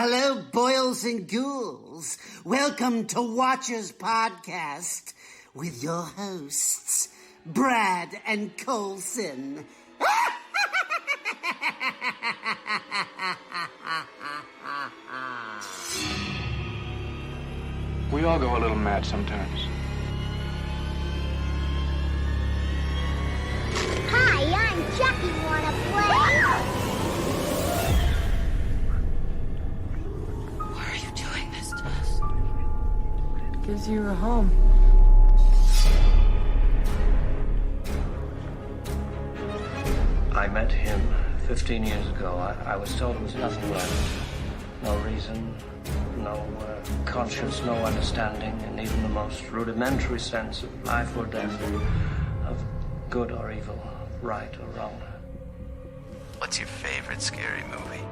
Hello, boils and ghouls. Welcome to Watchers Podcast with your hosts, Brad and Colson. We all go a little mad sometimes. Hi, I'm Chucky. Wanna play? Why are you doing this to us? Gives you a home. I met him 15 years ago. I was told it was nothing left. No reason, no conscience, no understanding, and even the most rudimentary sense of life or death, of good or evil, right or wrong. What's your favorite scary movie?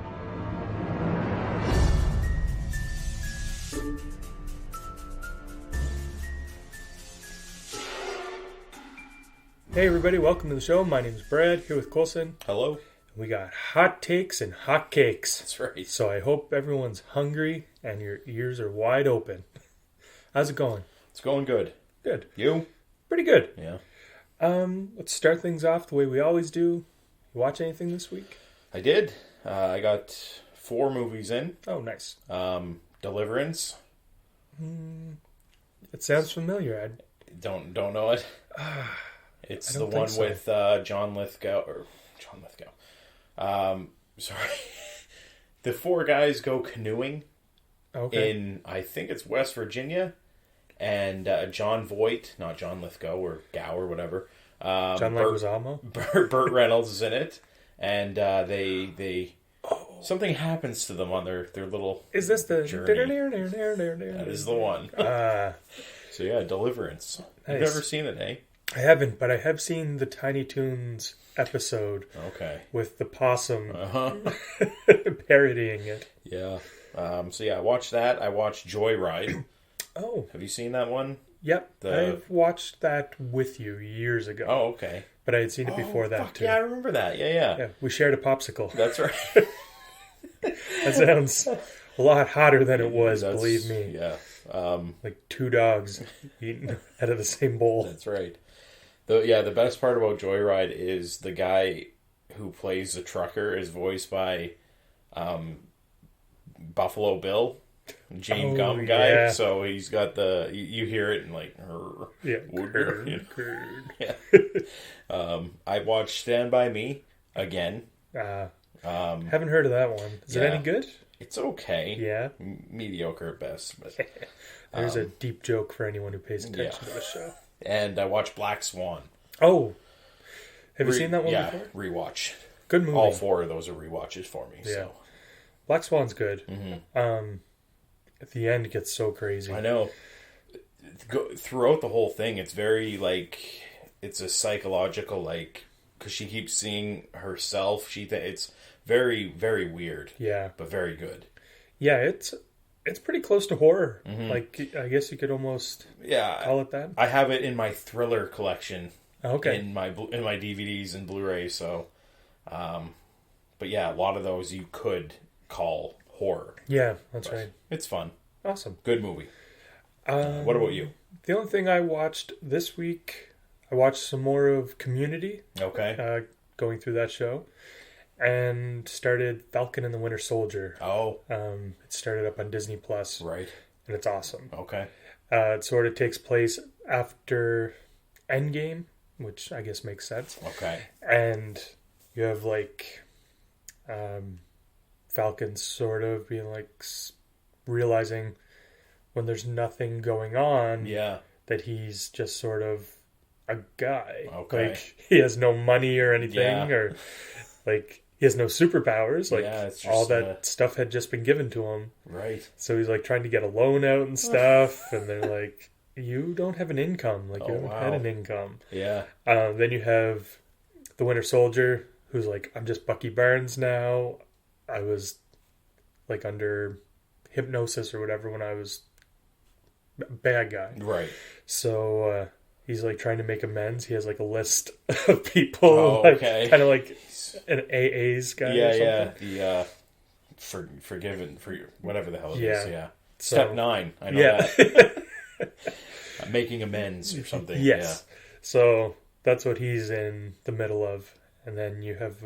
Hey everybody, welcome to the show. My name is Brad, here with Colson. Hello. We got hot takes and hot cakes. That's right. So I hope everyone's hungry and your ears are wide open. How's it going? It's going good. Good. You? Pretty good. Yeah. Let's start things off the way we always do. You watch anything this week? I did. I got 4 movies in. Oh, nice. Deliverance. It sounds familiar. I Don't know it. It's I the don't one think so. with John Lithgow. Sorry. The 4 guys go canoeing okay. in, I think it's West Virginia. And John Voight, not John Lithgow or Gow or whatever. John Leguizamo? Burt Reynolds is in it. And they something happens to them on their little Is this the journey. That That is the one. So yeah, Deliverance. Nice. You've never seen it, eh? I haven't, but I have seen the Tiny Toons episode Okay. with the possum Uh-huh. parodying it. Yeah. So yeah, I watched that. I watched Joyride. Oh, Have you seen that one? yep. The- I've watched that with you years ago. Oh, okay. But I had seen it before that, fuck, too. Yeah, I remember that. Yeah. Yeah, we shared a popsicle. That's right. That sounds a lot hotter than it was, That's- believe me. Yeah. Like 2 dogs eating out of the same bowl. That's right. The best part about Joyride is the guy who plays the trucker is voiced by Buffalo Bill, Gene Oh, Gum guy. yeah. So he's got you hear it and like, Yeah, Woodard. curd. Yeah. I watched Stand By Me again. Haven't heard of that one. Is it yeah. any good? It's okay. Yeah. Mediocre at best. But, There's a deep joke for anyone who pays attention to the show. and I watched Black Swan. Oh. Have you seen that one yeah, before? rewatch. Good movie. All 4 of those are rewatches for me. Yeah. So Black Swan's good. Mm-hmm. At the end, it gets so crazy. I know. Throughout the whole thing, it's very like it's a psychological because she keeps seeing herself. It's very, very weird. Yeah. But very good. Yeah, it's pretty close to horror. Mm-hmm. Like, I guess you could almost Yeah. call it that. I have it in my thriller collection. Okay. In my DVDs and Blu-ray. So, but yeah, a lot of those you could call horror. Yeah, that's right. It's fun. Awesome. Good movie. What about you? The only thing I watched this week, I watched some more of Community, Okay. going through that show, and started Falcon and the Winter Soldier. Oh, It started up on Disney Plus, right. and it's awesome. Okay. It sort of takes place after Endgame, which I guess makes sense. Okay. And you have Falcon sort of being realizing when there's nothing going on, Yeah. that he's just sort of a guy. Okay. Like, he has no money or anything, Yeah. or he has no superpowers. Like, Yeah, it's just, all that stuff had just been given to him. Right. So he's trying to get a loan out and stuff, and they're like, you don't have an income. Like, you Oh, haven't wow. had an income. Yeah. Then you have the Winter Soldier, who's like, I'm just Bucky Barnes now. I was under hypnosis or whatever when I was a bad guy. Right. So he's trying to make amends. He has a list of people, Oh, okay. kind of like an AA's guy or Yeah, something. yeah. forgiven for whatever the hell it Yeah. is. Yeah. So- Step 9. I know Yeah. that. Making amends or something. Yes. So that's what he's in the middle of. And then you have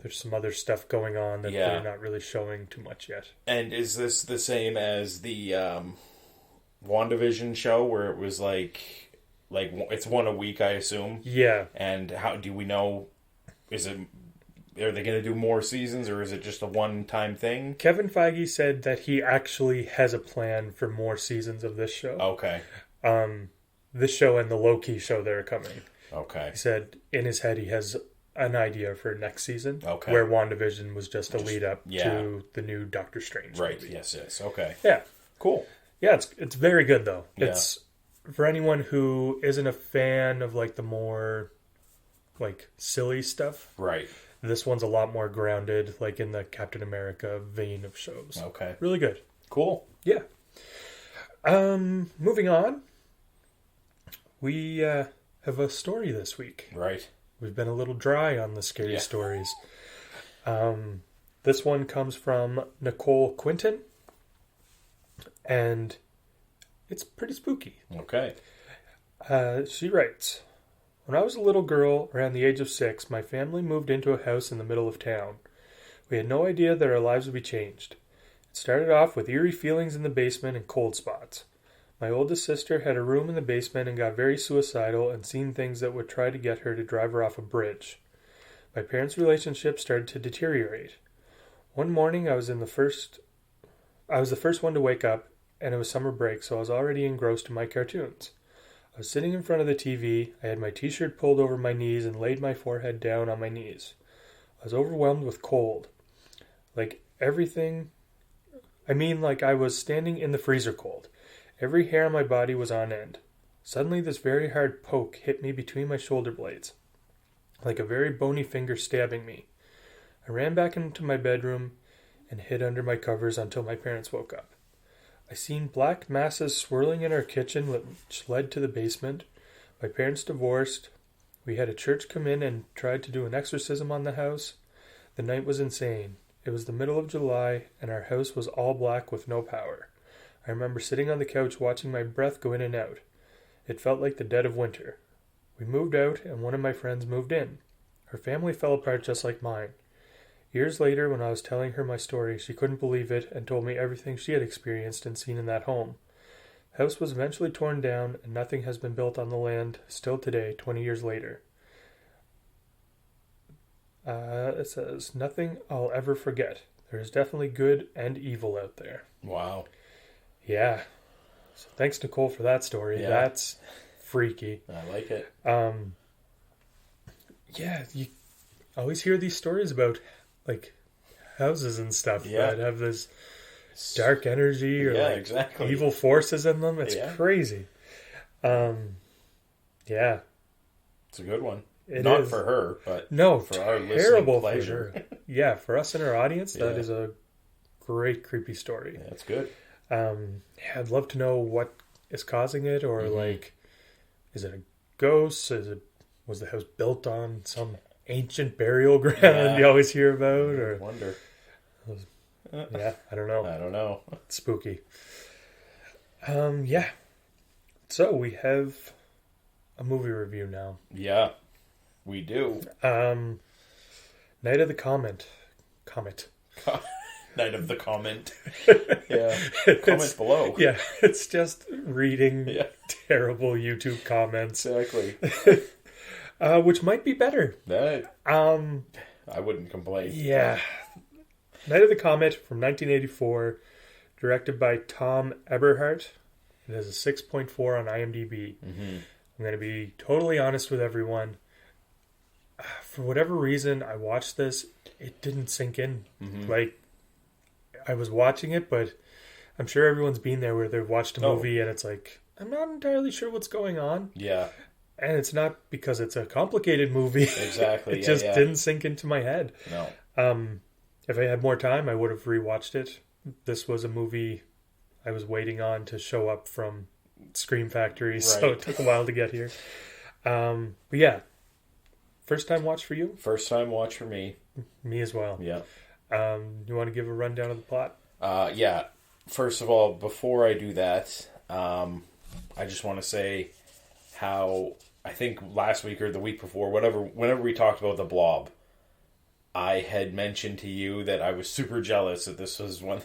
there's some other stuff going on that they're not really showing too much yet. And is this the same as the WandaVision show where it was like it's one a week, I assume? Yeah. And how do we know? Are they going to do more seasons, or is it just a one-time thing? Kevin Feige said that he actually has a plan for more seasons of this show. Okay. This show and the Loki show that are coming. Okay. He said in his head he has an idea for next season. Okay. Where WandaVision was just a lead up yeah. to the new Doctor Strange Right. movie. Yes. Okay. Yeah. Cool. Yeah, it's very good though. Yeah. It's for anyone who isn't a fan of like the more like silly stuff. Right. This one's a lot more grounded, like in the Captain America vein of shows. Okay. Really good. Cool. Yeah. Moving on. We have a story this week. Right. We've been a little dry on the scary stories. This one comes from Nicole Quinton. And it's pretty spooky. Okay. She writes, when I was a little girl, around the age of 6, my family moved into a house in the middle of town. We had no idea that our lives would be changed. It started off with eerie feelings in the basement and cold spots. My oldest sister had a room in the basement and got very suicidal and seen things that would try to get her to drive her off a bridge. My parents' relationship started to deteriorate. One morning I was the first one to wake up, and it was summer break, so I was already engrossed in my cartoons. I was sitting in front of the TV, I had my t-shirt pulled over my knees and laid my forehead down on my knees. I was overwhelmed with cold. Like I was standing in the freezer cold. Every hair on my body was on end. Suddenly this very hard poke hit me between my shoulder blades, like a very bony finger stabbing me. I ran back into my bedroom and hid under my covers until my parents woke up. I seen black masses swirling in our kitchen, which led to the basement. My parents divorced. We had a church come in and tried to do an exorcism on the house. The night was insane. It was the middle of July, and our house was all black with no power. I remember sitting on the couch watching my breath go in and out. It felt like the dead of winter. We moved out, and one of my friends moved in. Her family fell apart just like mine. Years later, when I was telling her my story, she couldn't believe it and told me everything she had experienced and seen in that home. The house was eventually torn down, and nothing has been built on the land still today, 20 years later. It says, nothing I'll ever forget. There is definitely good and evil out there. Wow. Yeah. So thanks, Nicole, for that story. Yeah. That's freaky. I like it. Yeah, you always hear these stories about like houses and stuff that have this dark energy or exactly. evil forces in them. It's crazy. Yeah. It's a good one. It Not is. for her, but for our terrible listening pleasure. for her. Yeah, for us and our audience, that is a great creepy story. Yeah, that's good. I'd love to know what is causing it, or like, is it a ghost? Was the house built on some ancient burial ground you always hear about? Or I wonder. Yeah, I don't know. It's spooky. Yeah. So we have a movie review now. Yeah, we do. Night of the Comet. Night of the Comment. Yeah. Comment below. Yeah, it's just reading terrible YouTube comments. Exactly. Which might be better. I wouldn't complain. Yeah. Night of the Comet from 1984, directed by Tom Eberhardt. It has a 6.4 on IMDb. Mm-hmm. I'm going to be totally honest with everyone. For whatever reason, I watched this. It didn't sink in. Mm-hmm. Like, I was watching it, but I'm sure everyone's been there where they've watched a movie and it's like, I'm not entirely sure what's going on. Yeah. And it's not because it's a complicated movie. Exactly. It just didn't sink into my head. No. If I had more time, I would have rewatched it. This was a movie I was waiting on to show up from Scream Factory, so it took a while to get here. But yeah, first time watch for you? First time watch for me. Me as well. Yeah. You want to give a rundown of the plot? Yeah. First of all, before I do that, I just want to say how I think last week or the week before, whenever we talked about the Blob, I had mentioned to you that I was super jealous that this was one.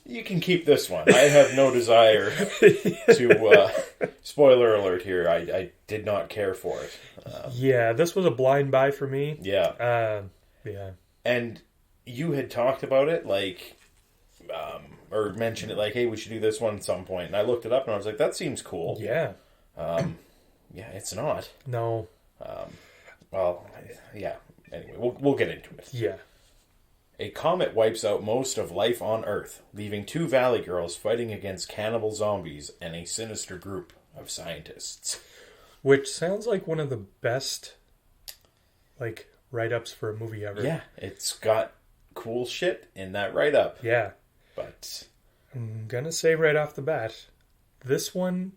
You can keep this one. I have no desire to. Spoiler alert here. I did not care for it. Yeah, this was a blind buy for me. Yeah. Yeah. And you had talked about it, like, or mentioned it, like, hey, we should do this one at some point. And I looked it up and I was like, that seems cool. Yeah. Yeah, it's not. No. Well, yeah. Anyway, we'll get into it. Yeah. A comet wipes out most of life on Earth, leaving two valley girls fighting against cannibal zombies and a sinister group of scientists. Which sounds like one of the best, like, write-ups for a movie ever. Yeah, it's got cool shit in that write-up. Yeah. But I'm gonna say right off the bat, this one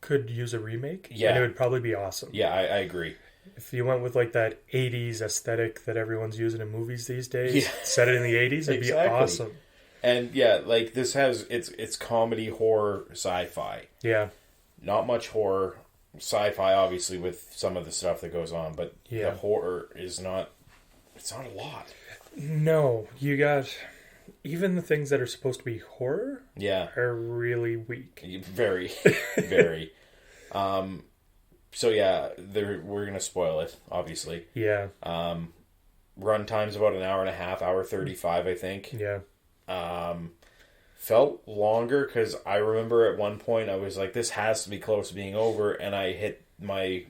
could use a remake. Yeah. And it would probably be awesome. yeah, I agree. If you went with like that 80s aesthetic that everyone's using in movies these days, Yeah. set it in the 80s, it'd be awesome. And yeah, like this has it's comedy, horror, sci-fi. Yeah. Not much horror, sci-fi obviously with some of the stuff that goes on, but Yeah. the horror is not. It's not a lot. No, you got even the things that are supposed to be horror Yeah, are really weak. very, very. So yeah, we're gonna spoil it, obviously. Yeah. Run time's about an hour and a half, hour 35, I think. Yeah. Felt longer because I remember at one point I was like, this has to be close to being over, and I hit my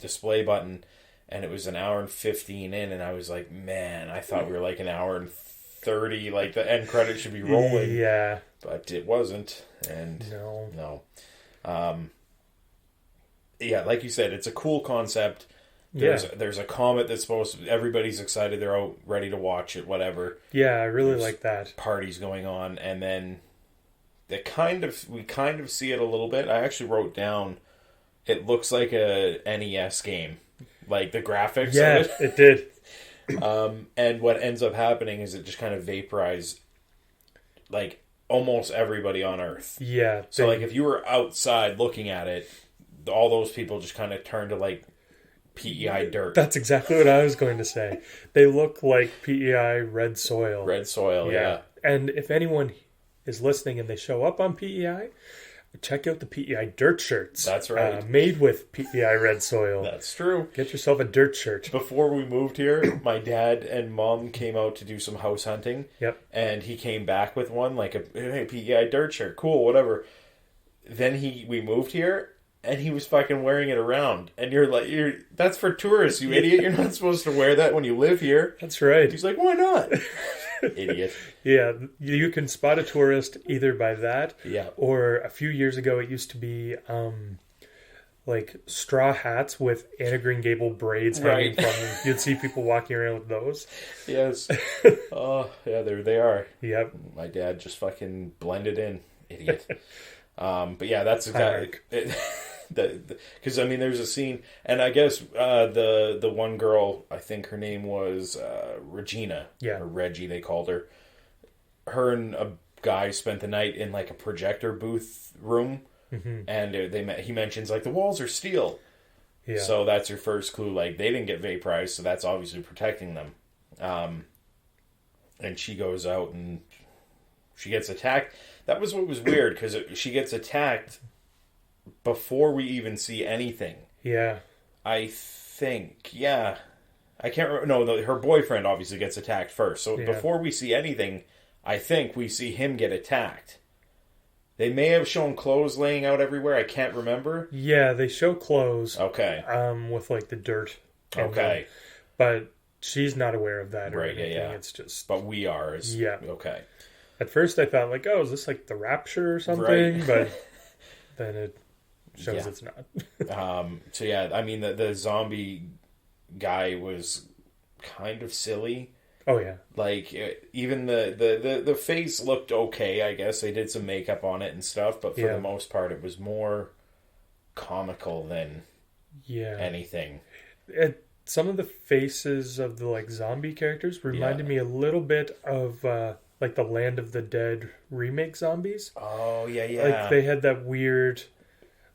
display button and it was an hour and 15 in, and I was like, man, I thought we were like an hour and 30, like the end credit should be rolling. Yeah. But it wasn't, and No. Yeah, like you said, it's a cool concept. There's a comet that's supposed to, everybody's excited, they're out ready to watch it, whatever. Yeah, I really like that. Parties going on, and then we kind of see it a little bit. I actually wrote down, it looks like a NES game, like the graphics. Yeah, of it did. And what ends up happening is it just kind of vaporized like almost everybody on Earth. Yeah. So like if you were outside looking at it, all those people just kind of turned to like PEI dirt. That's exactly what I was going to say. They look like PEI red soil. Red soil, yeah. And if anyone is listening and they show up on PEI, check out the PEI dirt shirts. That's right. Made with PEI red soil. That's true. Get yourself a dirt shirt. Before we moved here, my dad and mom came out to do some house hunting. Yep. And he came back with one, like a hey, PEI dirt shirt. Cool, whatever. Then we moved here, and he was fucking wearing it around. And you're like, that's for tourists, you idiot. You're not supposed to wear that when you live here. That's right. He's like, why not? Idiot. Yeah, you can spot a tourist either by that, Yeah. or a few years ago it used to be like straw hats with Anna Green Gable braids hanging from them. You'd see people walking around with those. Yes. Oh, yeah, there they are. Yep. My dad just fucking blended in. Idiot. But yeah, that's exactly because I mean, there's a scene, and I guess the one girl, I think her name was Regina, or Reggie, they called her. Her and a guy spent the night in like a projector booth room, and he mentions like the walls are steel, so that's your first clue. Like they didn't get vaporized, so that's obviously protecting them. And she goes out and she gets attacked. That was what was weird, because she gets attacked before we even see anything. Yeah. I think, yeah. I can't remember. No, her boyfriend obviously gets attacked first. So before we see anything, I think we see him get attacked. They may have shown clothes laying out everywhere. I can't remember. Yeah, they show clothes. Okay. With like the dirt. Okay. But she's not aware of that. Right, yeah. It's just... But we are. Yeah. Okay. At first I thought like, oh, is this like the Rapture or something? Right. But then it shows it's not. So yeah, I mean the zombie guy was kind of silly. Oh yeah. Like even the face looked okay, I guess. They did some makeup on it and stuff, but for the most part it was more comical than anything. some of the faces of the like zombie characters reminded me a little bit of like the Land of the Dead remake zombies. Oh, yeah, yeah. Like they had that weird,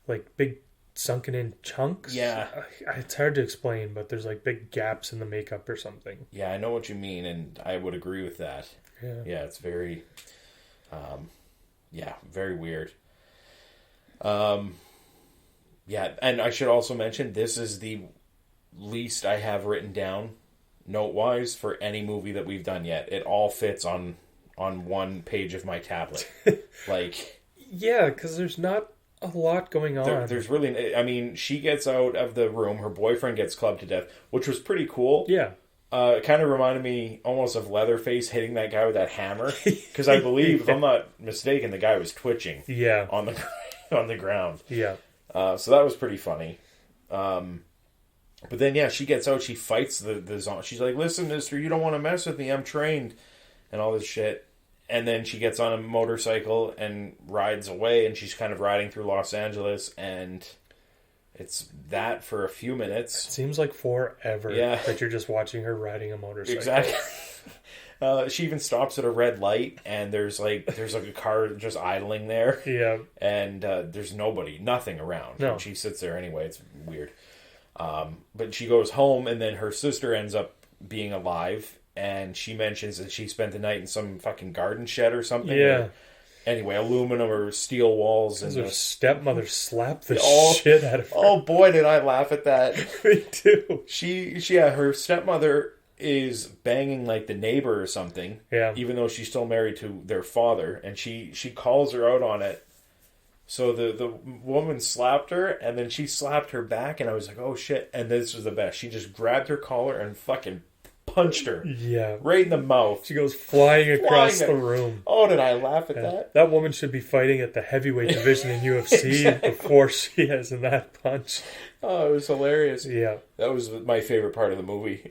like big sunken in chunks. Yeah. It's hard to explain, but there's like big gaps in the makeup or something. Yeah, I know what you mean, and I would agree with that. Yeah, it's very, very weird. Yeah, and I should also mention, this is the least I have written down, note-wise, for any movie that we've done yet. It all fits on one page of my tablet. Like... Yeah, because there's not a lot going on. There's really... I mean, she gets out of the room, her boyfriend gets clubbed to death, which was pretty cool. Yeah. It kind of reminded me almost of Leatherface hitting that guy with that hammer. Because I believe, if I'm not mistaken, the guy was twitching on the ground. Yeah. So that was pretty funny. But then, yeah, she gets out, she fights the zombie. She's like, listen, mister, you don't want to mess with me, I'm trained. And all this shit. And then she gets on a motorcycle and rides away, and she's kind of riding through Los Angeles, and it's that for a few minutes. It seems like forever that you're just watching her riding a motorcycle. Exactly. She even stops at a red light, and there's like a car just idling there. Yeah. And there's nothing around. No. And she sits there anyway. It's weird. But she goes home, and then her sister ends up being alive, and she mentions that she spent the night in some fucking garden shed or something. Yeah. Anyway, aluminum or steel walls. And her stepmother slapped the Oh, shit out of her. Oh boy, did I laugh at that. Me too. Her stepmother is banging like the neighbor or something. Yeah. Even though she's still married to their father, and she calls her out on it. So the woman slapped her, and then she slapped her back, and I was like, oh shit. And this was the best. She just grabbed her collar and fucking punched her. Yeah. Right in the mouth. She goes flying across the room. Oh, did I laugh at that? That woman should be fighting at the heavyweight division in UFC Exactly. before she has in that punch. Oh, it was hilarious. Yeah. That was my favorite part of the movie.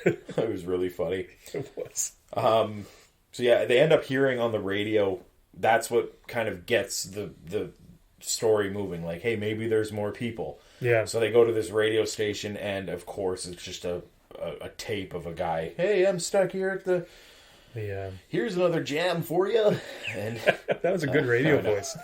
It was really funny. It was. So yeah, they end up hearing on the radio. That's what kind of gets the story moving. Like, hey, maybe there's more people. Yeah. So they go to this radio station, and of course, it's just a tape of a guy. Hey, I'm stuck here at the... Yeah. Here's another jam for you. And that was a good radio voice.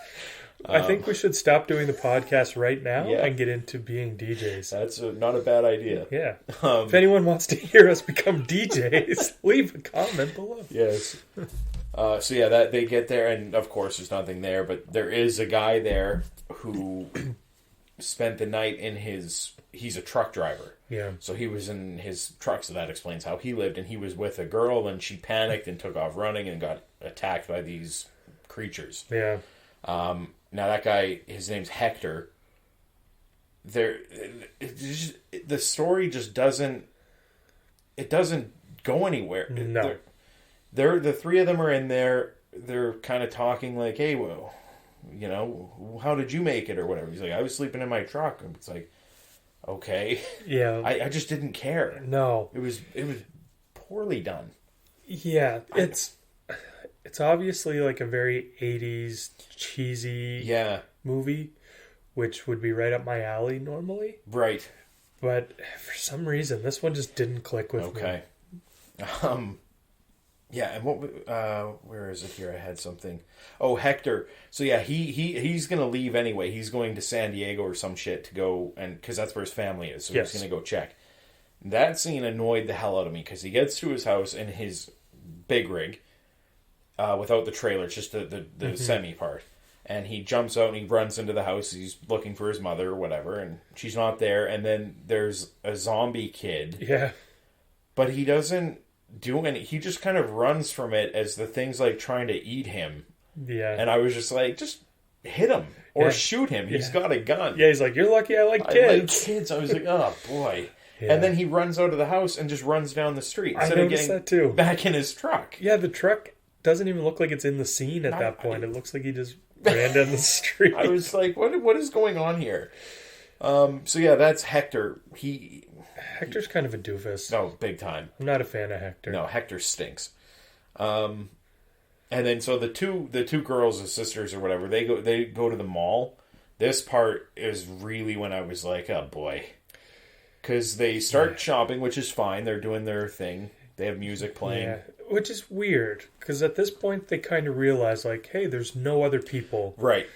I think we should stop doing the podcast right now and get into being DJs. That's not a bad idea. Yeah. If anyone wants to hear us become DJs, leave a comment below. Yes. So yeah, that they get there, and of course there's nothing there, but there is a guy there who spent the night in he's a truck driver. Yeah. So he was in his truck, so that explains how he lived, and he was with a girl, and she panicked and took off running and got attacked by these creatures. Yeah. Now that guy, his name's Hector. The story just doesn't go anywhere. No. The three of them are in there. They're kind of talking like, hey, well, you know, how did you make it or whatever? He's like, I was sleeping in my truck. And it's like, okay. Yeah. I just didn't care. No. It was poorly done. Yeah. It's obviously like a very 80s cheesy movie, which would be right up my alley normally. Right. But for some reason, this one just didn't click with me. Okay. Yeah, and where is it here? I had something. Oh, Hector. So yeah, he's going to leave anyway. He's going to San Diego or some shit to go, and because that's where his family is, so he's going to go check. That scene annoyed the hell out of me, because he gets to his house in his big rig, without the trailer, just the semi part. And he jumps out and he runs into the house. He's looking for his mother or whatever, and she's not there. And then there's a zombie kid. Yeah. But he doesn't do any. He just kind of runs from it as the thing's like trying to eat him. Yeah. And I was just like, just hit him or shoot him. He's got a gun. Yeah, he's like, you're lucky I like kids. I was like, oh boy. Yeah. And then he runs out of the house and just runs down the street instead of getting that too. Back in his truck. Yeah, the truck doesn't even look like it's in the scene at that point. It looks like he just ran down the street. I was like, what is going on here? So yeah, that's Hector. Hector's kind of a doofus. No, big time. I'm not a fan of Hector. No, Hector stinks. And then so the two girls, the sisters or whatever, they go to the mall. This part is really when I was like, oh boy. because they start shopping, which is fine. They're doing their thing. They have music playing. Yeah, which is weird, because at this point they kind of realize, like, hey, there's no other people. Right.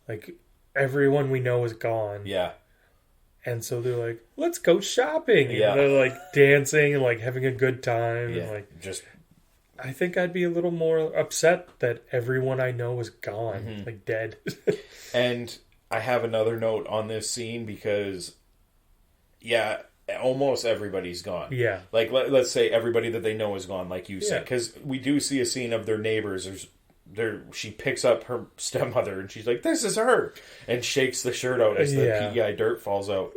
Like, everyone we know is gone. Yeah. And so they're like, let's go shopping. Yeah. And they're like dancing and like having a good time. Yeah. And like, Just. I think I'd be a little more upset that everyone I know is gone, like dead. And I have another note on this scene because, yeah, almost everybody's gone. Yeah. Like, let's say everybody that they know is gone, like you said. Because we do see a scene of their neighbors. She picks up her stepmother and she's like, "This is her," and shakes the shirt out as the PEI dirt falls out.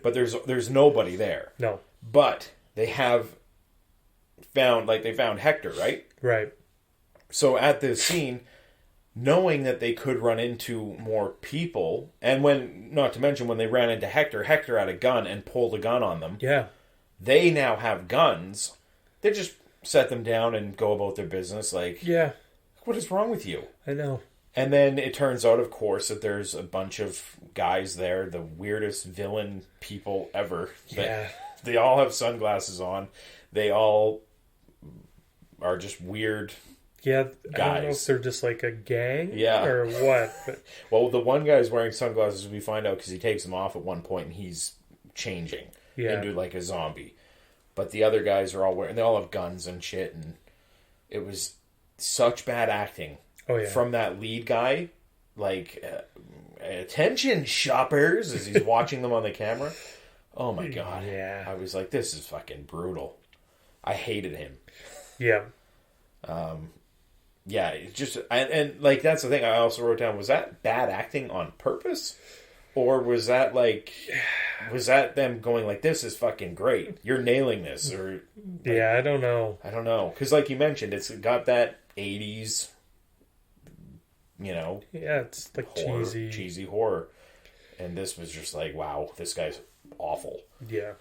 But there's nobody there. No. But they have found Hector, right? Right. So at this scene, knowing that they could run into more people, and not to mention when they ran into Hector had a gun and pulled a gun on them. Yeah. They now have guns. They just set them down and go about their business. Like, yeah. What is wrong with you? I know. And then it turns out, of course, that there's a bunch of guys there, the weirdest villain people ever. Yeah. They all have sunglasses on. They all are just weird Yeah, guys. I don't know if they're just like a gang or what. But... Well, the one guy's wearing sunglasses, we find out, because he takes them off at one point and he's changing into like a zombie. But the other guys are all wearing, they all have guns and shit, and it was such bad acting from that lead guy. Like, attention shoppers, as he's watching them on the camera. Oh my god. Yeah. I was like, this is fucking brutal. I hated him. Yeah. Yeah, it just, and like, that's the thing I also wrote down. Was that bad acting on purpose? Or was that them going like, this is fucking great, you're nailing this? Or like, I don't know. Because like you mentioned, it's got that 80s, Yeah, it's like horror, cheesy horror. And this was just like, wow, this guy's awful. Yeah.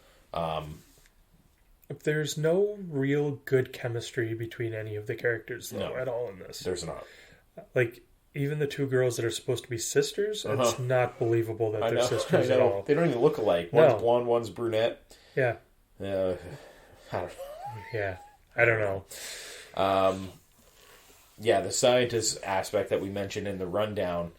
There's no real good chemistry between any of the characters, though, at all in this. There's not. Like, even the two girls that are supposed to be sisters, it's not believable that they're sisters at all. They don't even look alike. One's blonde, one's brunette. Yeah. I don't know. Yeah. I don't know. Yeah, the scientist aspect that we mentioned in the rundown,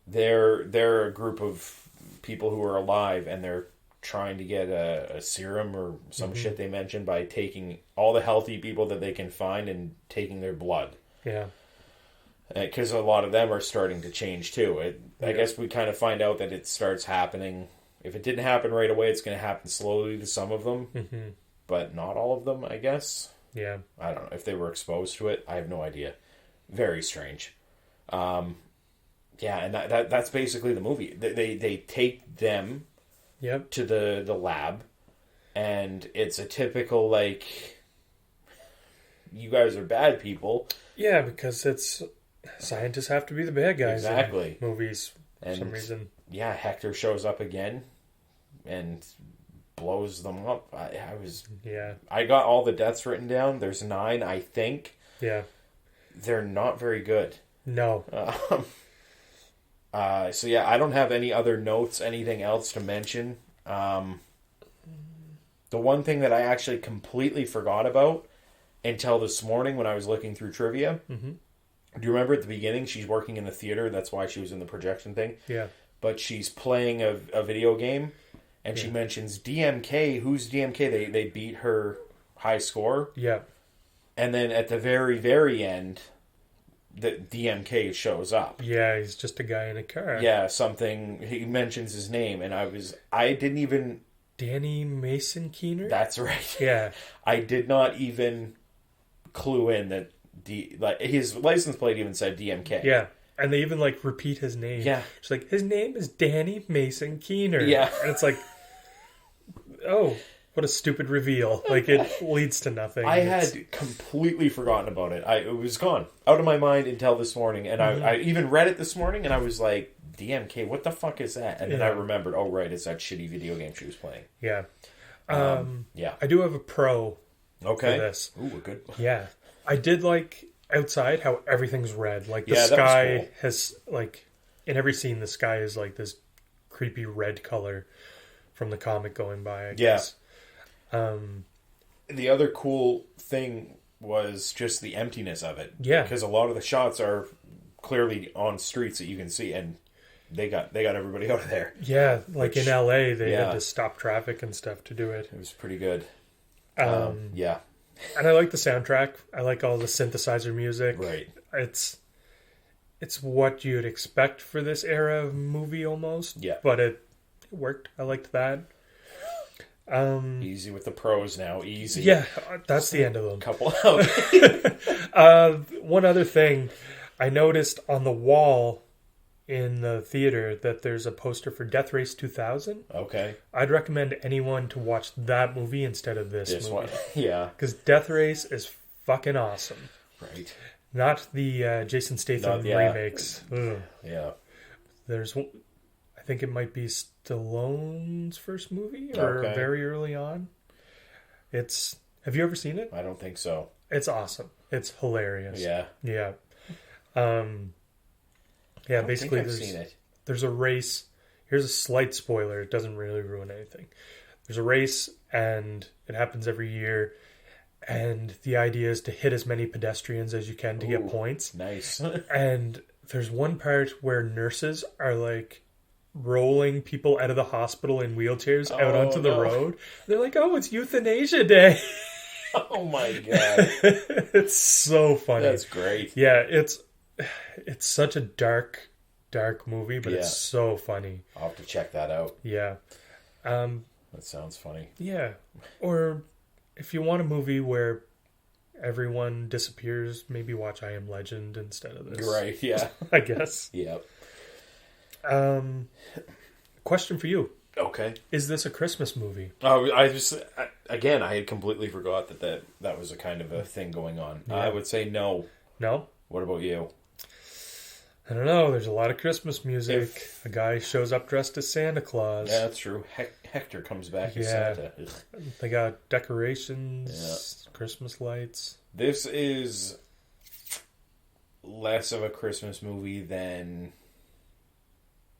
they're a group of people who are alive, and they're trying to get a serum or some shit they mentioned by taking all the healthy people that they can find and taking their blood. Yeah. Because a lot of them are starting to change too. I guess we kind of find out that it starts happening. If it didn't happen right away, it's going to happen slowly to some of them, but not all of them, I guess. Yeah. I don't know. If they were exposed to it, I have no idea. Very strange. Yeah, and that's basically the movie. They take them to the lab, and it's a typical, like, you guys are bad people. Yeah, because it's scientists have to be the bad guys in movies for some reason. Yeah, Hector shows up again and blows them up. I got all the deaths written down. There's 9, I think. Yeah. They're not very good. No. So yeah, I don't have any other notes, anything else to mention. The one thing that I actually completely forgot about until this morning when I was looking through trivia. Do you remember at the beginning, she's working in the theater, that's why she was in the projection thing? Yeah. But she's playing a video game, and she mentions DMK. Who's DMK? They beat her high score. Yeah. And then at the very, very end, the DMK shows up. Yeah, he's just a guy in a car. Yeah, he mentions his name, and I didn't even... Danny Mason Keener? That's right. Yeah. I did not even clue in that his license plate even said DMK. Yeah. And they even repeat his name. Yeah. It's like, his name is Danny Mason Keener. Yeah. And it's like, oh, what a stupid reveal. It leads to nothing. I had completely forgotten about it. It was gone. Out of my mind until this morning. And I even read it this morning, and I was like, DMK, what the fuck is that? And then I remembered, oh, right, it's that shitty video game she was playing. Yeah. Yeah. I do have a pro for this. Ooh, we're good. Yeah. I did outside how everything's red. The Yeah, sky cool. has, in every scene, the sky is this creepy red color. from the comet going by, I Yeah. guess. The other cool thing was just the emptiness of it. Yeah. Because a lot of the shots are clearly on streets that you can see, and they got everybody out of there. Yeah, like Which- in LA, they yeah. had to stop traffic and stuff to do it. It was pretty good. Yeah. And I like the soundtrack. I like all the synthesizer music. Right. It's what you'd expect for this era of movie almost. Yeah. But it worked. I liked that. Easy with the pros now. Easy. Yeah, that's the end of them. Couple out. One other thing, I noticed on the wall in the theater that there's a poster for Death Race 2000. Okay. I'd recommend anyone to watch that movie instead of this movie. One. Yeah. Because Death Race is fucking awesome. Right. Not the Jason Statham remakes. Ugh. Yeah. There's, I think it might be Stallone's first movie or Okay. very early on. Have you ever seen it? I don't think so. It's awesome. It's hilarious. Yeah. Yeah. I Basically, think I've seen it. there's a race. Here's a slight spoiler. It doesn't really ruin anything. There's a race, and it happens every year. And the idea is to hit as many pedestrians as you can to get points. Nice. And there's one part where nurses are like rolling people out of the hospital in wheelchairs out onto the road. They're like, "Oh, it's Euthanasia Day." Oh my god. It's so funny. That's great. Yeah, it's such a dark movie, but Yeah. it's so funny. I'll have to check that out. Yeah. That sounds funny. Yeah. Or if you want a movie where everyone disappears, maybe watch I Am Legend instead of this. You're right, yeah. I guess. Yep. Question for you. Okay. Is this a Christmas movie? Oh, I had completely forgot that was a kind of a thing going on. Yeah. I would say no. No? What about you? I don't know. There's a lot of Christmas music. A guy shows up dressed as Santa Claus. Yeah, that's true. Hector comes back as Yeah. Santa. Ugh. They got decorations, Christmas lights. This is less of a Christmas movie than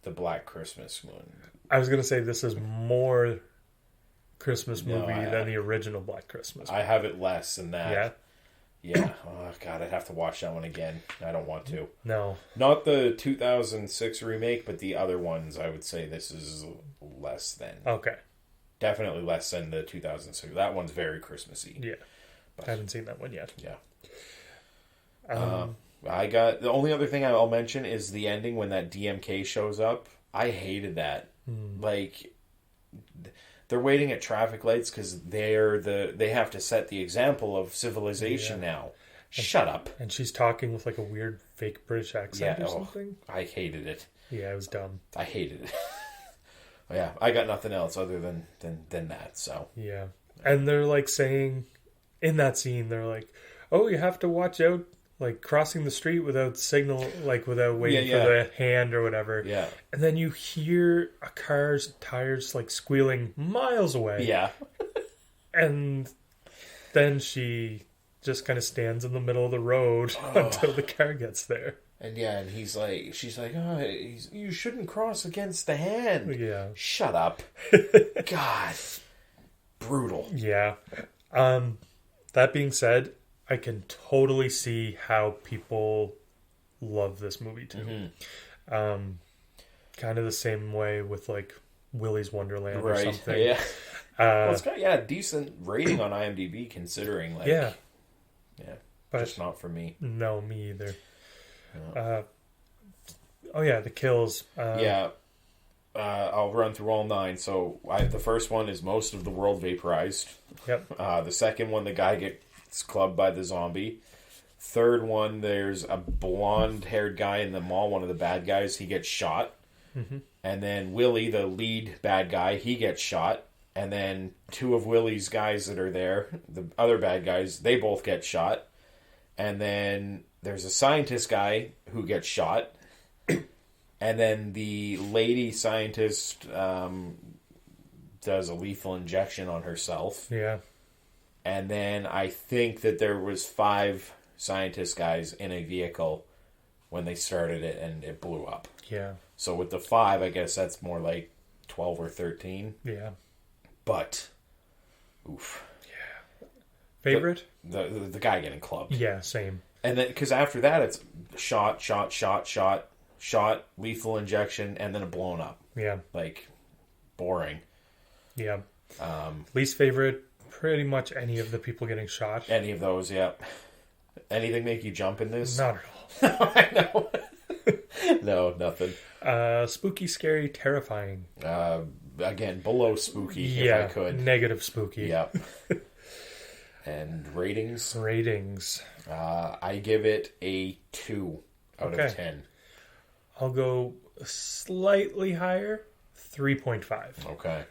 the Black Christmas one. I was going to say this is more Christmas No, movie than the original Black Christmas. I have it less than that. Yeah? Yeah. Oh, God, I'd have to watch that one again. I don't want to. No. Not the 2006 remake, but the other ones, I would say this is less than. Okay. Definitely less than the 2006. That one's very Christmassy. Yeah. I haven't seen that one yet. Yeah. The only other thing I'll mention is the ending when that DMK shows up. I hated that. Like, they're waiting at traffic lights because they have to set the example of civilization now. Shut up. And she's talking with like a weird fake British accent or something. I hated it. Yeah, it was dumb. I hated it. Yeah, I got nothing else other than that. So yeah, and they're like saying in that scene, they're like, "Oh, you have to watch out, like crossing the street without signal, like without waiting for the hand or whatever." Yeah, and then you hear a car's tires like squealing miles away. Yeah, and then she just kind of stands in the middle of the road until the car gets there. And she's like, "Oh, you shouldn't cross against the hand." Yeah. Shut up. God. Brutal. Yeah. That being said, I can totally see how people love this movie too. Kind of the same way with like Willy's Wonderland or something. Yeah. Well, it's got a decent rating on IMDb considering like yeah, but just not for me. No, me either. The kills. I'll run through all 9. So the first one is most of the world vaporized. Yep. The second one, the guy gets clubbed by the zombie. Third one, there's a blonde-haired guy in the mall, one of the bad guys. He gets shot. Mm-hmm. And then Willy, the lead bad guy, he gets shot. And then 2 of Willy's guys that are there, the other bad guys, they both get shot. And then there's a scientist guy who gets shot. And then the lady scientist does a lethal injection on herself. Yeah. And then I think that there was 5 scientist guys in a vehicle when they started it and it blew up. Yeah. So with the 5, I guess that's more like 12 or 13. Yeah. But, oof. Yeah. Favorite? The guy getting clubbed. Yeah, same. And then, because after that, it's shot, lethal injection, and then a blown up. Yeah. Like, boring. Yeah. Least favorite, pretty much any of the people getting shot. Any of those, yeah. Anything make you jump in this? Not at all. I know. No, nothing. Spooky, scary, terrifying. Again, below spooky, yeah, if I could. Negative spooky. Yep. And ratings? Ratings. I give it a 2 out of 10. I'll go slightly higher, 3.5. Okay.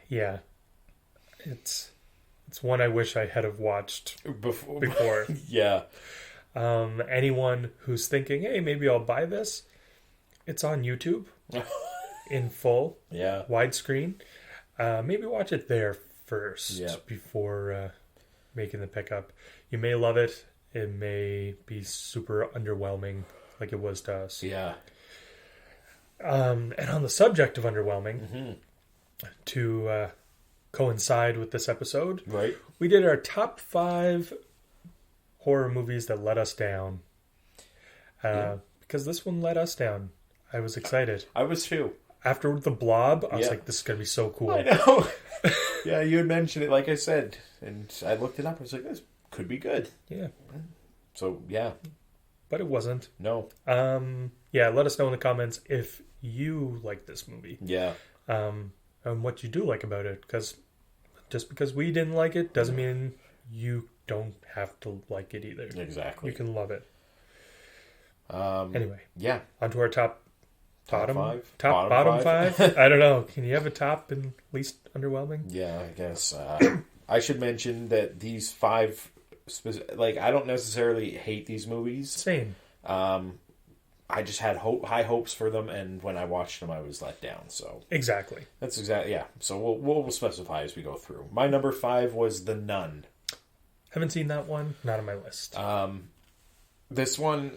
Yeah. It's one I wish I had have watched before. Yeah. Anyone who's thinking, hey, maybe I'll buy this, it's on YouTube in full, widescreen. Maybe watch it there first before making the pickup. You may love it. It may be super underwhelming like it was to us. Yeah. And on the subject of underwhelming, to coincide with this episode, right, we did our top 5 horror movies that let us down. Because this one let us down. I was excited. I was too. After The Blob, I was like, this is going to be so cool. I know. Yeah, you had mentioned it, like I said. And I looked it up. I was like, this could be good. Yeah. So, yeah. But it wasn't. No. Yeah, let us know in the comments if you like this movie. Yeah. And what you do like about it. Because just because we didn't like it doesn't mean you don't have to like it either. Exactly. You can love it. Anyway. Yeah. On to our bottom 5? Bottom 5? I don't know. Can you have a top and least underwhelming? Yeah, I guess. I should mention that these 5... I don't necessarily hate these movies. Same. I just had high hopes for them, and when I watched them, I was let down. So exactly. That's exactly, yeah. So we'll specify as we go through. My number 5 was The Nun. Haven't seen that one. Not on my list. This one,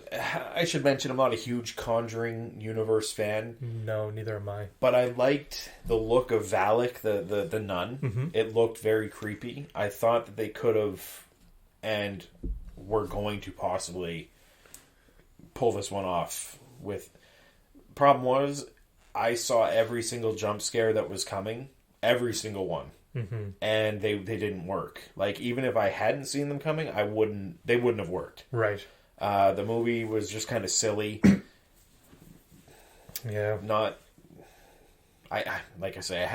I should mention, I'm not a huge Conjuring universe fan. No, neither am I. But I liked the look of Valak, the nun. Mm-hmm. It looked very creepy. I thought that they could have, and were going to possibly pull this one off with... Problem was, I saw every single jump scare that was coming. Every single one. Mm-hmm. And they didn't work. Like, even if I hadn't seen them coming, they wouldn't have worked. Right. The movie was just kind of silly. Yeah. Not... I like I say, it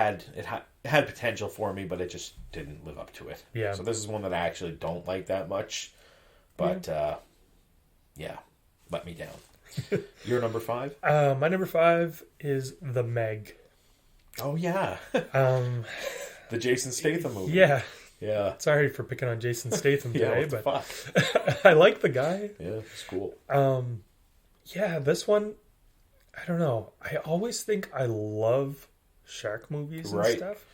had potential for me, but it just didn't live up to it. Yeah. So this is one that I actually don't like that much. But, yeah, let me down. Your number 5? My number 5 is The Meg. Oh, yeah. The Jason Statham movie. Yeah. Yeah. Sorry for picking on Jason Statham today, but fuck? I like the guy. Yeah, it's cool. Yeah, this one, I don't know. I always think I love shark movies and stuff.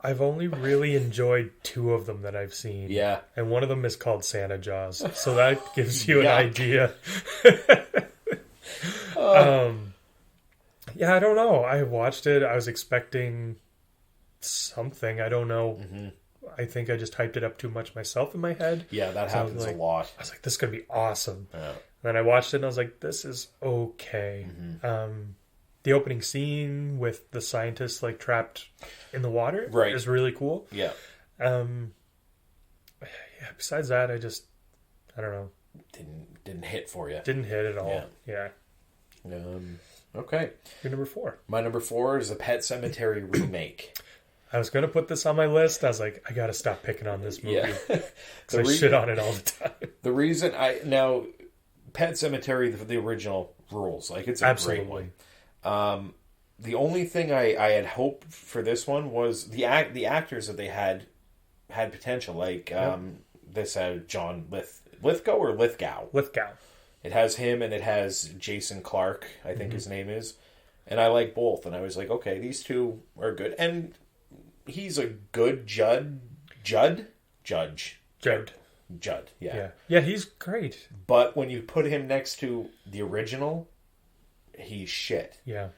I've only really enjoyed 2 of them that I've seen. Yeah. And one of them is called Santa Jaws. So that gives you an idea. Yeah, I don't know. I watched it. I was expecting something. I don't know. Mm-hmm. I think I just hyped it up too much myself in my head. Yeah, that happens a lot. I was like, this is going to be awesome. Yeah. And then I watched it and I was like, this is okay. Mm-hmm. The opening scene with the scientists like trapped in the water is really cool. Yeah. Yeah. Besides that, I don't know. Didn't hit for you. Didn't hit at all. Yeah. Okay. Your number 4. My number 4 is a Pet Sematary remake. I was going to put this on my list. I was like, I got to stop picking on this movie. Because I shit on it all the time. The reason Pet Sematary, the original rules. Like, it's a great one. The only thing I had hoped for this one was the actors that they had potential. Like, this had John Lithgow or Lithgow? Lithgow. It has him and it has Jason Clarke, I think his name is. And I like both. And I was like, okay, these 2 are good. And he's a good Judd, yeah. Yeah, he's great. But when you put him next to the original, he's shit. Yeah.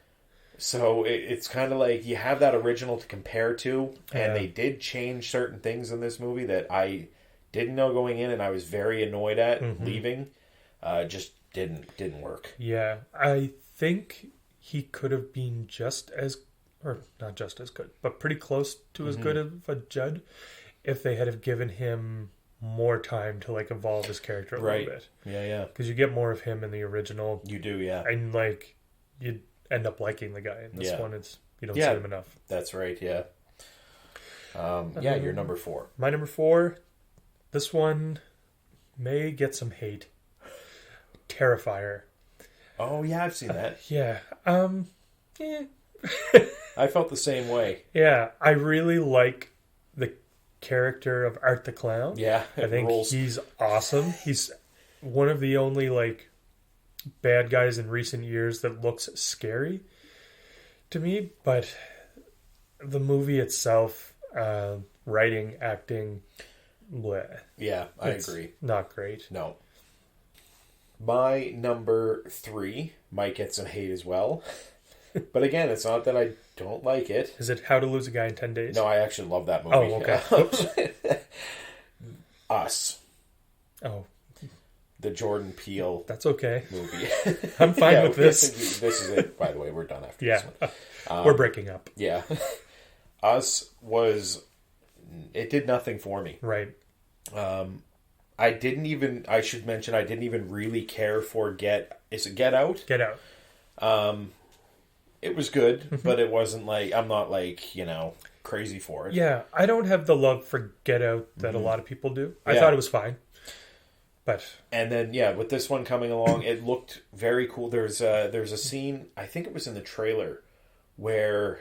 So it's kind of like you have that original to compare to, and Yeah. they did change certain things in this movie that I didn't know going in, and I was very annoyed at leaving. Just didn't work. Yeah, I think he could have been just as, or not just as good, but pretty close to as good of a Judd if they had have given him more time to like evolve his character a little bit. Yeah. Because you get more of him in the original. You do, yeah. And like you end up liking the guy. In this one, it's you don't see him enough. That's right. Yeah. You're number 4. My number 4. This one may get some hate. Terrifier. Oh yeah, I've seen that. Yeah. I felt the same way. Yeah, I really like the character of Art the Clown. Yeah, I think he's awesome. He's one of the only like bad guys in recent years that looks scary to me, but the movie itself, writing, acting, bleh. Yeah, I agree. Not great. No. My number 3 might get some hate as well. But again, it's not that I don't like it. Is it How to Lose a Guy in 10 Days? No, I actually love that movie. Oh, okay. Oops. Us. Oh. The Jordan Peele That's okay. movie. I'm fine with this. This is it, by the way. We're done after this one. We're breaking up. Yeah. Us was... It did nothing for me. Right. I should mention, I didn't even really care for Is it Get Out? Get Out. It was good, but it wasn't like, I'm not like, crazy for it. Yeah, I don't have the love for Get Out that a lot of people do. I thought it was fine. But and then with this one coming along, it looked very cool. There's a scene, I think it was in the trailer, where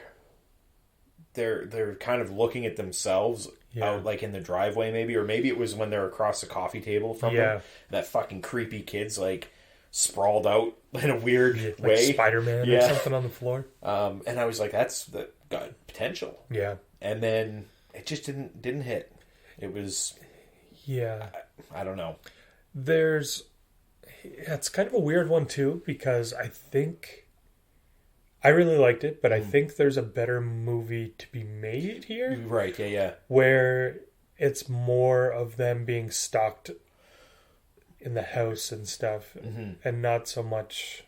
they're kind of looking at themselves out like in the driveway maybe, or maybe it was when they're across the coffee table from them. That fucking creepy kid's like sprawled out in a weird way, like Spider-Man or something on the floor. And I was like, that's got potential. Yeah. And then it just didn't hit. It was I don't know. It's kind of a weird one too, because I think I really liked it, but I think there's a better movie to be made here. Right, yeah. Where it's more of them being stalked in the house and stuff, and not so much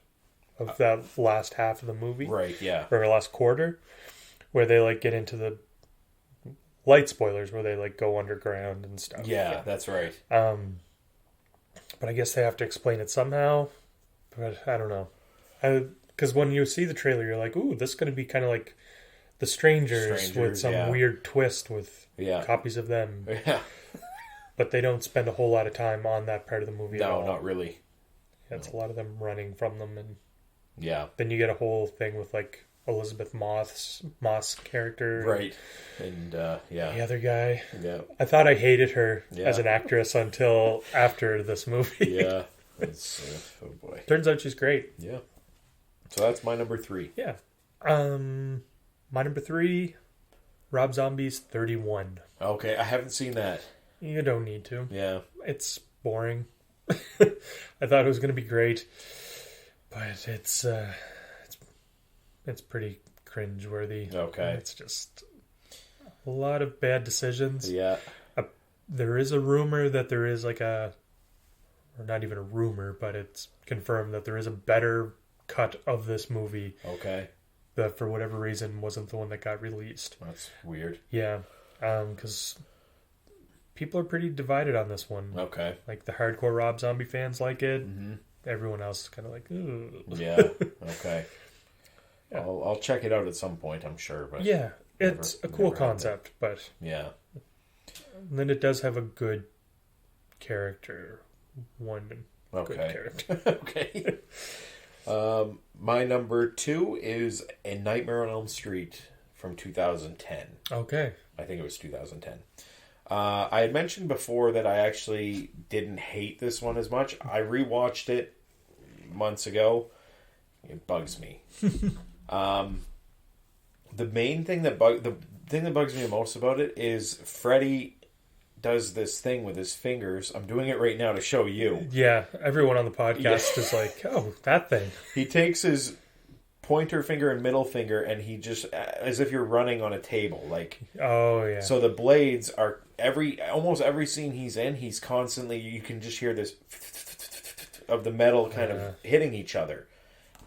of that last half of the movie. Right, yeah. Or last quarter, where they like get into the light spoilers, where they like go underground and stuff. Yeah, that's right. But I guess they have to explain it somehow. But I don't know. Because when you see the trailer, you're like, ooh, this is going to be kind of like The Strangers with some weird twist with copies of them. Yeah. But they don't spend a whole lot of time on that part of the movie at all. No, not really. Yeah, it's a lot of them running from them. And then you get a whole thing with like Elizabeth Moss character. Right. And, the other guy. Yeah. I thought I hated her as an actress until after this movie. Yeah. That's, oh boy. Turns out she's great. Yeah. So that's my number 3. Yeah. My number 3, Rob Zombie's 31. Okay, I haven't seen that. You don't need to. Yeah. It's boring. I thought it was going to be great, but it's pretty cringeworthy. Okay. It's just a lot of bad decisions. Yeah. There is a rumor that there is like or not even a rumor, but it's confirmed that there is a better cut of this movie. Okay. That for whatever reason wasn't the one that got released. That's weird. Yeah. Because people are pretty divided on this one. Okay. Like the hardcore Rob Zombie fans like it. Mm-hmm. Everyone else is kind of like, ooh. Yeah. Okay. Yeah. I'll check it out at some point, I'm sure. But yeah. It's a cool concept, but... Yeah. And then it does have a good character. Good character. Okay. My number 2 is A Nightmare on Elm Street from 2010. Okay. I think it was 2010. I had mentioned before that I actually didn't hate this one as much. I rewatched it months ago. It bugs me. The main thing that bugs me most about it is Freddy does this thing with his fingers. I'm doing it right now to show you. Yeah, everyone on the podcast is like, oh, that thing. He takes his pointer finger and middle finger, and he just, as if you're running on a table, like. Oh yeah. So the blades are almost every scene he's in, he's constantly, you can just hear this of the metal kind of hitting each other,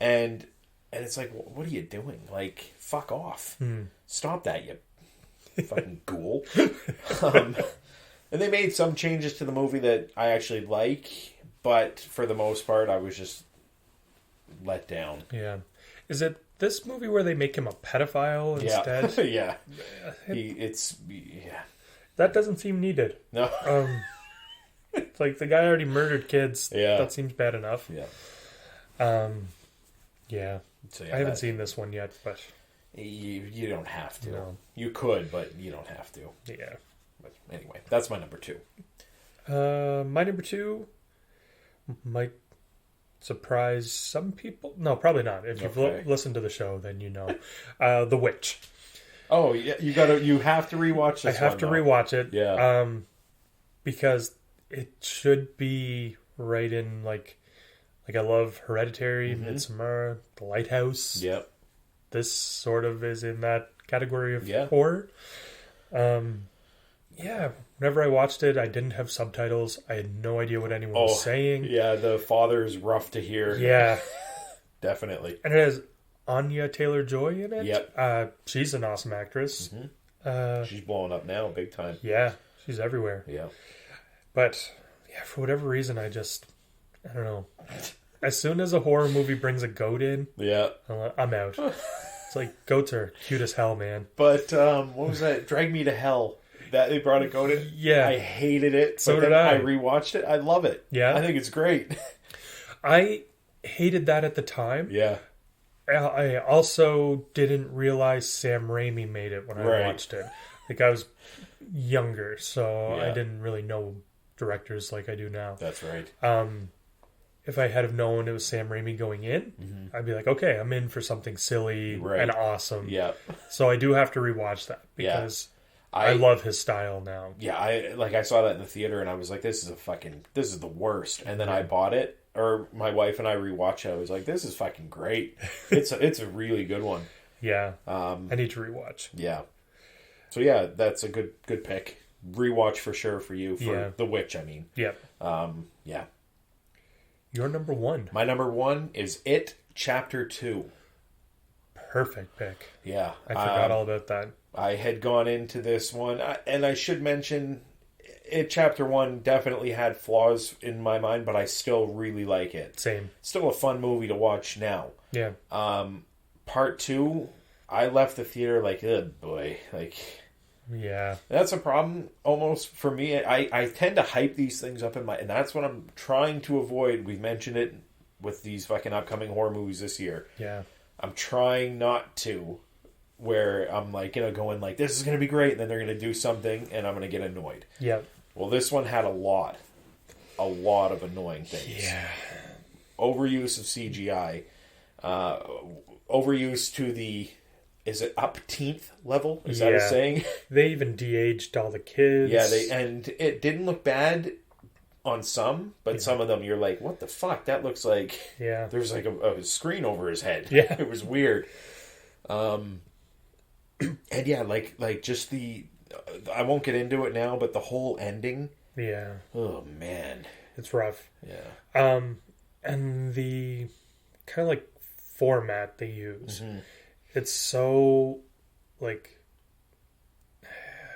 and it's like, what are you doing? Like, fuck off, stop that, you fucking ghoul. And they made some changes to the movie that I actually like, but for the most part, I was just let down. Yeah. Is it this movie where they make him a pedophile instead? Yeah. Yeah. That doesn't seem needed. No. It's like the guy already murdered kids. Yeah. That seems bad enough. Yeah. Yeah. So, yeah, I haven't seen this one yet, but you don't have to. No. You could, but you don't have to. Yeah. But anyway, that's my number 2. My number 2 might surprise some people. No, probably not. If you've listened to the show, then you know. The Witch. Oh yeah, you have to rewatch this. I have to rewatch it. Yeah. Because it should be right in like I love Hereditary, Midsommar, The Lighthouse. Yep. This sort of is in that category of horror. Yeah, whenever I watched it, I didn't have subtitles. I had no idea what anyone was saying. Yeah, the father's rough to hear. Yeah. Definitely. And it has Anya Taylor-Joy in it. Yep. She's an awesome actress. She's blowing up now, big time. Yeah, she's everywhere. Yeah. But, yeah, for whatever reason, I don't know. As soon as a horror movie brings a goat in, I'm out. It's like, goats are cute as hell, man. But, what was that? Drag Me to Hell. That they brought a goat in. Yeah. I hated it. So did I. I rewatched it. I love it. Yeah. I think it's great. I hated that at the time. Yeah. I also didn't realize Sam Raimi made it when I watched it. Like, I was younger, so I didn't really know directors like I do now. That's right. If I had have known it was Sam Raimi going in, I'd be like, okay, I'm in for something silly and awesome. Yeah. So I do have to rewatch that because I love his style now. Yeah, I saw that in the theater and I was like, this is the worst. And then I bought it, or my wife and I rewatched it. I was like, this is fucking great. It's a really good one. Yeah. I need to rewatch. Yeah. So yeah, that's a good pick. Rewatch for sure for you for The Witch, I mean. Yeah. Yeah. Your number 1. My number 1 is It Chapter 2. Perfect pick. Yeah. I forgot all about that. I had gone into this one, and I should mention, It Chapter 1 definitely had flaws in my mind, but I still really like it. Same. Still a fun movie to watch now. Yeah. Part 2, I left the theater like, oh boy, like... Yeah. That's a problem almost for me. I tend to hype these things up and that's what I'm trying to avoid. We've mentioned it with these fucking upcoming horror movies this year. Yeah. I'm trying not to, where I'm like, going like, this is going to be great, and then they're going to do something, and I'm going to get annoyed. Yeah. Well, this one had a lot of annoying things. Yeah. Overuse of CGI. Overuse to the... Is it upteenth level? Is that a saying? They even de-aged all the kids. Yeah, and it didn't look bad on some, but some of them you're like, what the fuck? That looks like there's like a screen over his head. Yeah. It was weird. And yeah, like just I won't get into it now, but the whole ending. Yeah. Oh man. It's rough. Yeah. And the kind of like format they use. Mm-hmm. It's so, like,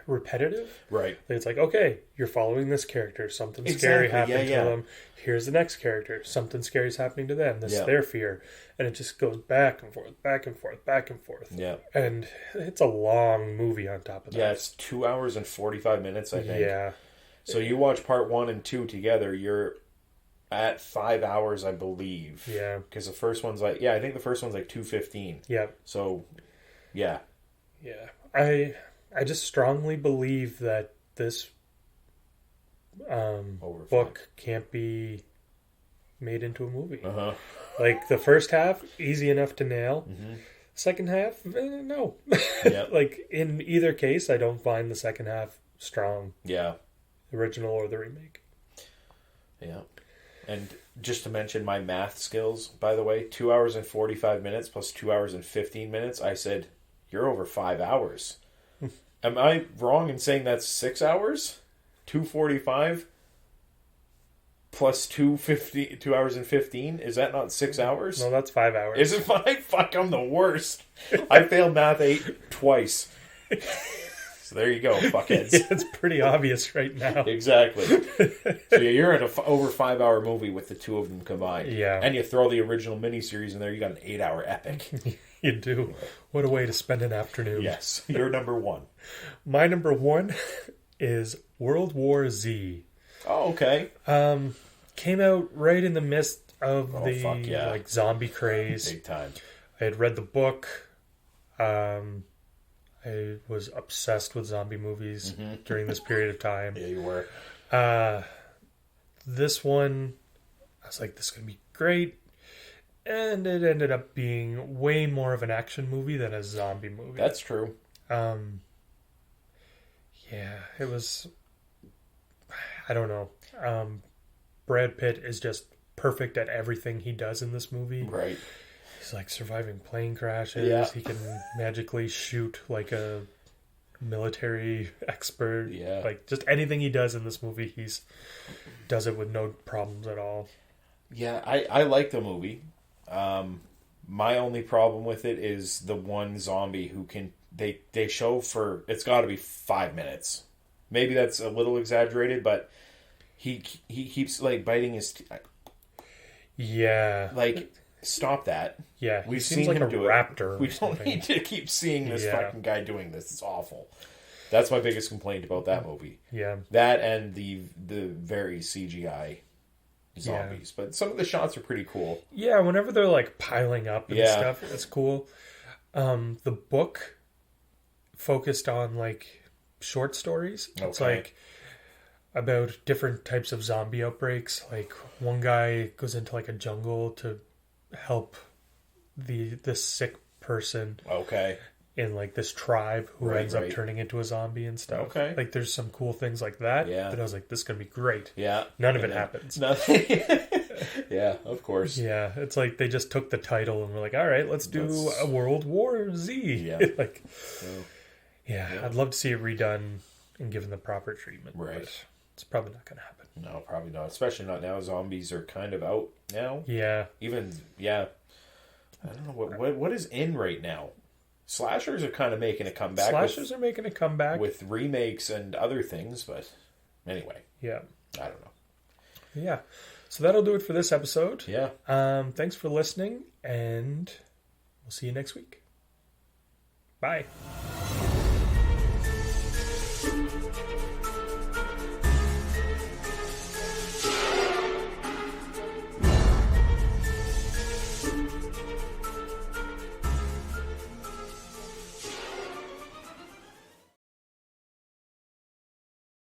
repetitive. Right. It's like, okay, you're following this character. Something scary happened to them. Here's the next character. Something scary is happening to them. This is their fear. And it just goes back and forth, back and forth, back and forth. Yeah. And it's a long movie on top of that. Yeah, it's 2 hours and 45 minutes, I think. Yeah. So you watch part 1 and 2 together, you're... at 5 hours, I believe. Yeah. Because the first one's like... Yeah, I think the first one's like 2:15. Yeah. So, yeah. Yeah. I just strongly believe that this book can't be made into a movie. Uh-huh. Like, the first half, easy enough to nail. Mm-hmm. Second half, no. Yeah. Like, in either case, I don't find the second half strong. Yeah. The original or the remake. Yeah. And just to mention my math skills, by the way, 2 hours and 45 minutes plus 2 hours and 15 minutes. I said, you're over 5 hours. Am I wrong in saying that's 6 hours? 2:45 plus 2 hours and 15? Is that not 6 hours? No, that's 5 hours. Is it 5? Fuck, I'm the worst. I failed math 8 twice. So there you go, fuckheads. Yeah, it's pretty obvious right now. Exactly. So you're at a over 5 hour movie with the two of them combined. Yeah. And you throw the original miniseries in there, you got an 8 hour epic. You do. What a way to spend an afternoon. Yes. You're number one. My number one is World War Z. Oh, okay. Came out right in the midst of fuck yeah. like zombie craze. Big time. I had read the book. I was obsessed with zombie movies during this period of time. Yeah, you were. This one, I was like, this is going to be great. And it ended up being way more of an action movie than a zombie movie. That's true. Yeah, it was... I don't know. Brad Pitt is just perfect at everything he does in this movie. Right. He's like surviving plane crashes. Yeah. He can magically shoot like a military expert. Yeah. Like just anything he does in this movie, does it with no problems at all. Yeah, I like the movie. My only problem with it is the one zombie who can... They show for... It's got to be 5 minutes. Maybe that's a little exaggerated, but he keeps like biting his... Yeah. Like... Stop that. Yeah, We've seems seen like him a do raptor. it. We don't need to keep seeing this fucking guy doing this. It's awful. That's my biggest complaint about that movie. Yeah. That and the very CGI zombies. Yeah. But some of the shots are pretty cool. Yeah, whenever they're like piling up and stuff, it's cool. The book focused on like short stories. It's like about different types of zombie outbreaks. Like one guy goes into like a jungle to help the sick person in like this tribe who ends up turning into a zombie and stuff. Like there's some cool things like that. Yeah. That I was like, this is gonna be great. Yeah. None of it happens. Nothing. Yeah, of course. Yeah. It's like they just took the title and were like, all right, let's do a World War Z. Yeah. Like I'd love to see it redone and given the proper treatment. Right. But it's probably not gonna happen. No, probably not. Especially not now. Zombies are kind of out now. Yeah. Even I don't know what is in right now. Slashers are kind of making a comeback. Slashers are making a comeback with remakes and other things, but anyway. Yeah. I don't know. Yeah. So that'll do it for this episode. Yeah. Thanks for listening, and we'll see you next week. Bye.